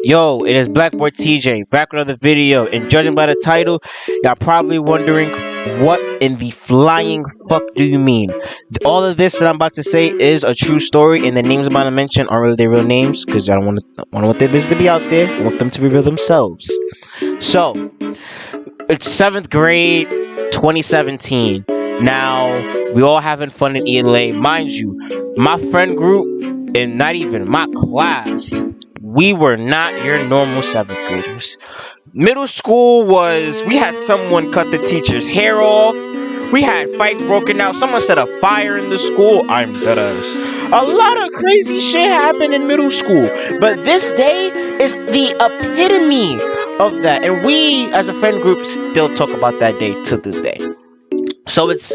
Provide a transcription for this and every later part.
Yo, it is Blackboard TJ back with another video. And judging by the title, y'all probably wondering what in the flying fuck do you mean? All of this that I'm about to say is a true story, and the names I'm about to mention aren't really their real names because I don't want their business to be out there. I want them to reveal themselves. So, it's 7th grade, 2017. Now, we all having fun in ELA. Mind you, my friend group, and not even my class, we were not your normal 7th graders. Middle school was, we had someone cut the teacher's hair off. We had fights broken out. Someone set a fire in the school. I'm dead ass. A lot of crazy shit happened in middle school. But this day is the epitome of that. And we, as a friend group, still talk about that day to this day. So it's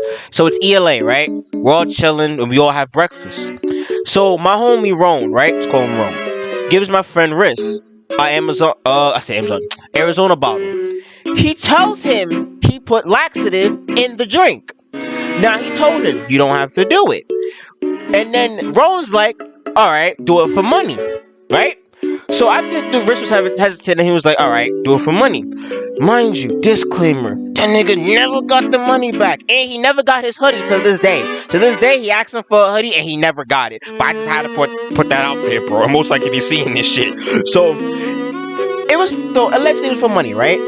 ELA, right? We're all chilling and we all have breakfast. So my homie Ron, right? Let's call him Ron. Gives my friend Riz Arizona bottle. He tells him he put laxative in the drink. Now he told him you don't have to do it. And then Ron's like, all right, do it for money, right? So after the Riz was hesitant, and he was like, all right, do it for money. Mind you, disclaimer, that nigga never got the money back. And he never got his hoodie to this day. To this day, he asked him for a hoodie and he never got it. But I just had to put that out there, bro. Most likely he's seeing this shit. So, it was, though, allegedly it was for money, right?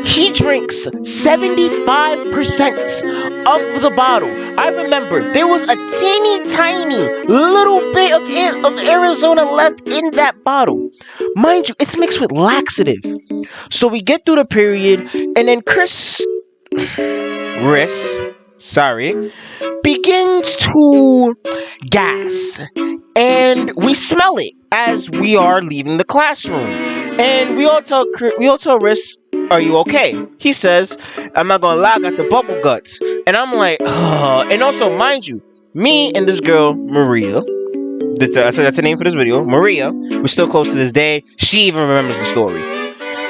He drinks 75% of the bottle. I remember there was a teeny tiny little bit of Arizona left in that bottle. Mind you, it's mixed with laxative. So we get through the period, and then Riss, begins to gas, and we smell it as we are leaving the classroom. And we all tell Riss, "Are you okay?" He says, "I'm not gonna lie, I got the bubble guts." And I'm like, "Ugh." And also, mind you, me and this girl Maria. That's the name for this video. Maria. We're still close to this day. She even remembers the story.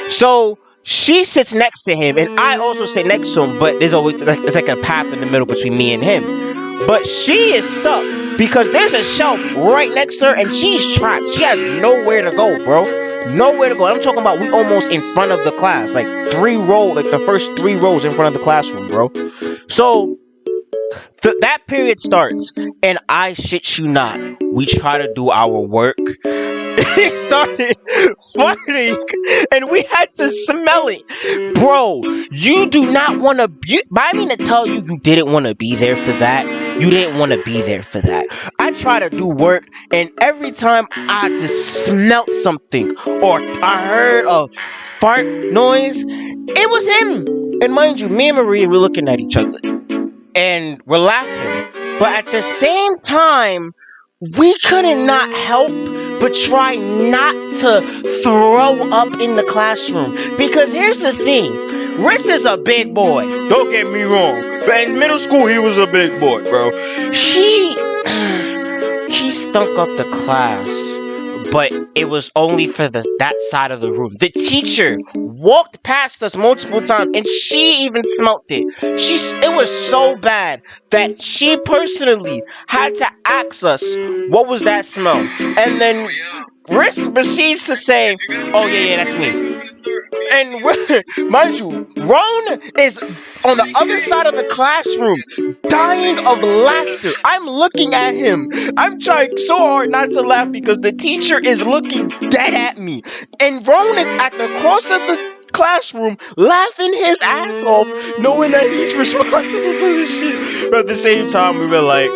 So she sits next to him, and I also sit next to him. But there's always it's like a path in the middle between me and him. But she is stuck because there's a shelf right next to her, and she's trapped. She has nowhere to go, bro. Nowhere to go. I'm talking about we almost in front of the class, like the first 3 rows in front of the classroom, bro. So that period starts, and I shit you not, we try to do our work. It started farting, and we had to smell it, bro. You do not want to. I mean to tell you, you didn't want to be there for that. You didn't want to be there for that. I try to do work, and every time I just smelt something or I heard a fart noise, it was him. And mind you, me and Maria were looking at each other and we're laughing, but at the same time, we couldn't not help but try not to throw up in the classroom. Because here's the thing, Riss is a big boy. Don't get me wrong. But in middle school, he was a big boy, bro. He stunk up the class. But it was only for that side of the room. The teacher walked past us multiple times, and she even smelt it. It was so bad that she personally had to ask us, "What was that smell?" And then Riss proceeds to say, "Oh yeah, that's me." And mind you, Ron is on the other side of the classroom, dying of laughter. I'm looking at him. I'm trying so hard not to laugh because the teacher is looking dead at me. And Ron is at the cross of the classroom laughing his ass off, knowing that he's responsible for this shit. But at the same time, we were like,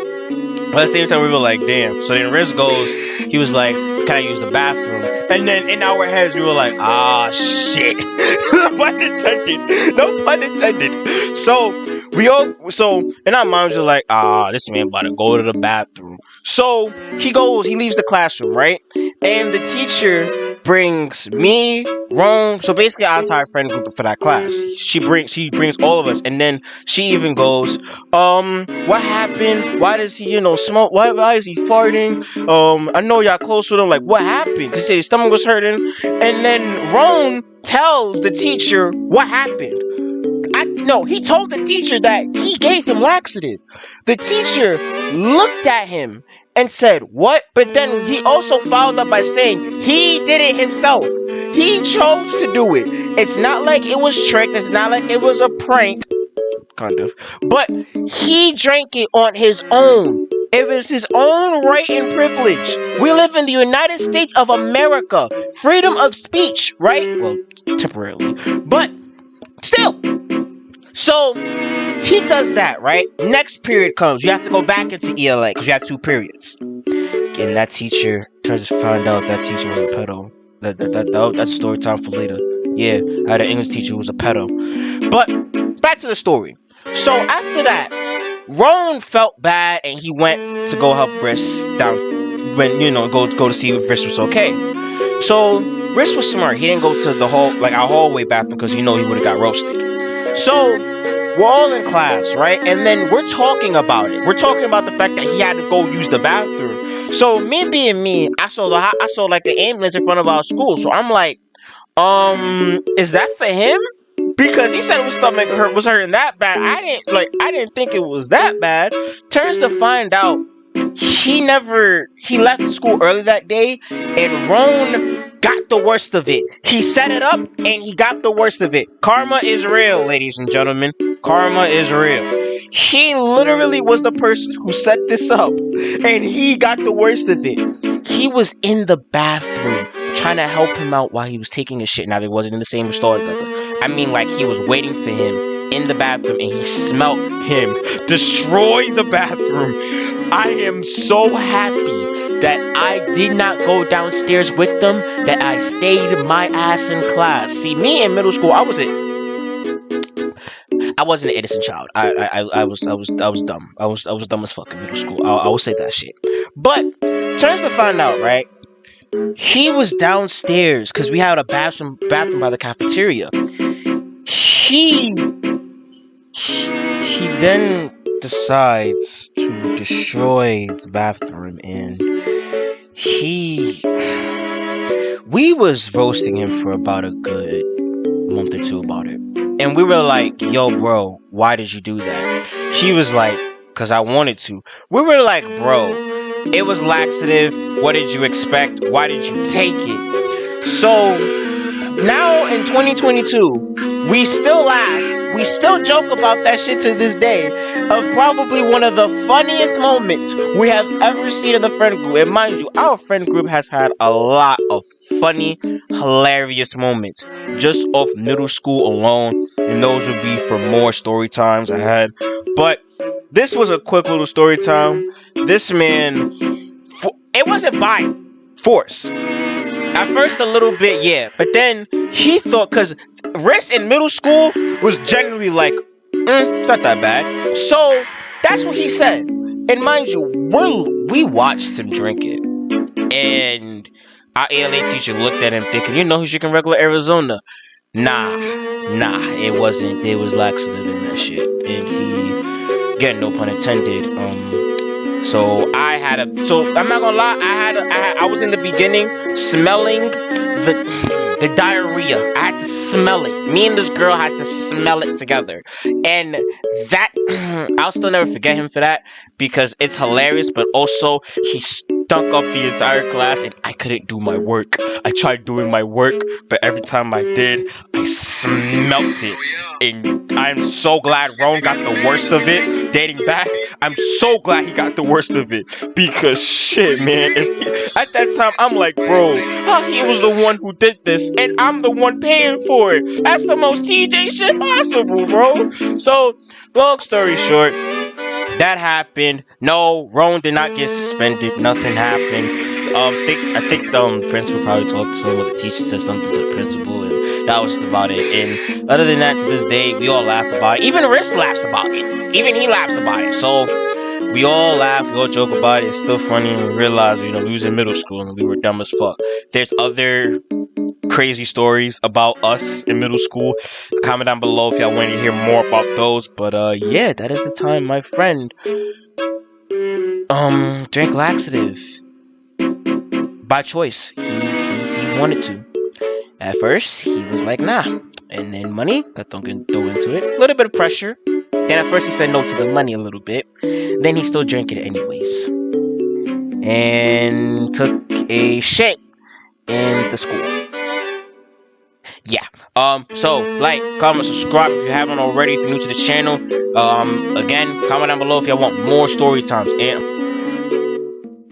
damn. So then Riz goes, he was like, "Can I use the bathroom?" And then in our heads, we were like, "Ah, shit." No pun intended. No pun intended. So, in our minds, we're like, this man about to go to the bathroom. So, he leaves the classroom, right? And the teacher brings me, Rome, so basically our entire friend group for that class. She brings all of us, and then she even goes, what happened? Why does he, smoke? Why is he farting? I know y'all close with him. Like, what happened? He said his stomach was hurting, and then Ron tells the teacher what happened. He told the teacher that he gave him laxative. The teacher looked at him and said, "What?" But then he also followed up by saying he did it himself. He chose to do it. It's not like it was tricked. It's not like it was a prank, kind of. But he drank it on his own. It was his own right and privilege. We live in the United States of America. Freedom of speech, right? Well, temporarily. But still. So he does that, right? Next period comes. You have to go back into ELA because you have 2 periods. And that teacher turns to find out that teacher was a pedo. That's a story time for later. Yeah, I had an English teacher who was a pedo. But back to the story. So after that, Ron felt bad and he went to go help Riss down when go to see if Riss was okay. So Riss was smart. He didn't go to the our hallway bathroom because he would have got roasted. So we're all in class, right? And then we're talking about it. We're talking about the fact that he had to go use the bathroom. So me being me, I saw like an ambulance in front of our school. So I'm like, is that for him? Because he said his stomach was hurting that bad. I didn't think it was that bad. Turns to find out he left school early that day and Ron got the worst of it. He set it up and he got the worst of it. Karma is real, ladies and gentlemen. Karma is real. He literally was the person who set this up and he got the worst of it. He was in the bathroom trying to help him out while he was taking a shit. Now, they wasn't in the same stall together. I mean, like, he was waiting for him in the bathroom and he smelt him destroy the bathroom. I am so happy that I did not go downstairs with them, that I stayed my ass in class. See, me in middle school, I wasn't an innocent child. I was dumb. I was dumb as fuck in middle school. I will say that shit. But turns to find out, right? He was downstairs because we had a bathroom by the cafeteria. He then decides to destroy the bathroom, and we was roasting him for about a good month or two about it. And we were like, yo, bro, why did you do that? He was like, because I wanted to. We were like, bro, it was laxative. What did you expect? Why did you take it? So now in 2022, we still laugh. We still joke about that shit to this day. Of probably one of the funniest moments we have ever seen in the friend group. And mind you, our friend group has had a lot of funny, hilarious moments just off middle school alone. And those would be for more story times ahead. But this was a quick little story time. This man, it wasn't by force. At first a little bit, yeah. But then he thought, because Riss in middle school was genuinely like, it's not that bad. So that's what he said. And mind you, we watched him drink it. And our ALA teacher looked at him thinking, he's drinking regular Arizona. Nah, it wasn't. There was laxative in that shit. And he, again, no pun intended, so I'm not gonna lie, I was in the beginning smelling the diarrhea. I had to smell it. Me and this girl had to smell it together. And that, I'll still never forget him for that, because it's hilarious, but also he stunk up the entire class and I couldn't do my work. I tried doing my work, but every time I did, I smelt it. And I'm so glad Ron got the worst of it. Dating back, I'm so glad he got the worst of it, because shit, man, at that time I'm like, bro, he was the one who did this and I'm the one paying for it. That's the most TJ shit possible, bro. So long story short, that happened. No, Ron did not get suspended. Nothing happened. I think the principal probably talked to him, or the teacher said something to the principal, and that was just about it. And other than that, to this day, we all laugh about it. Even Riss laughs about it. Even he laughs about it. So we all laugh, we all joke about it. It's still funny, and we realize, we was in middle school and we were dumb as fuck. There's other crazy stories about us in middle school. Comment down below if y'all want to hear more about those. But yeah, that is the time my friend drank laxative by choice. He wanted to. At first he was like, nah, and then money got thrown into it. A little bit of pressure. Then at first he said no to the money a little bit. Then he still drank it anyways, and took a shit in the school. yeah. So like, comment, subscribe if you haven't already. If you're new to the channel, again, comment down below if y'all want more story times. And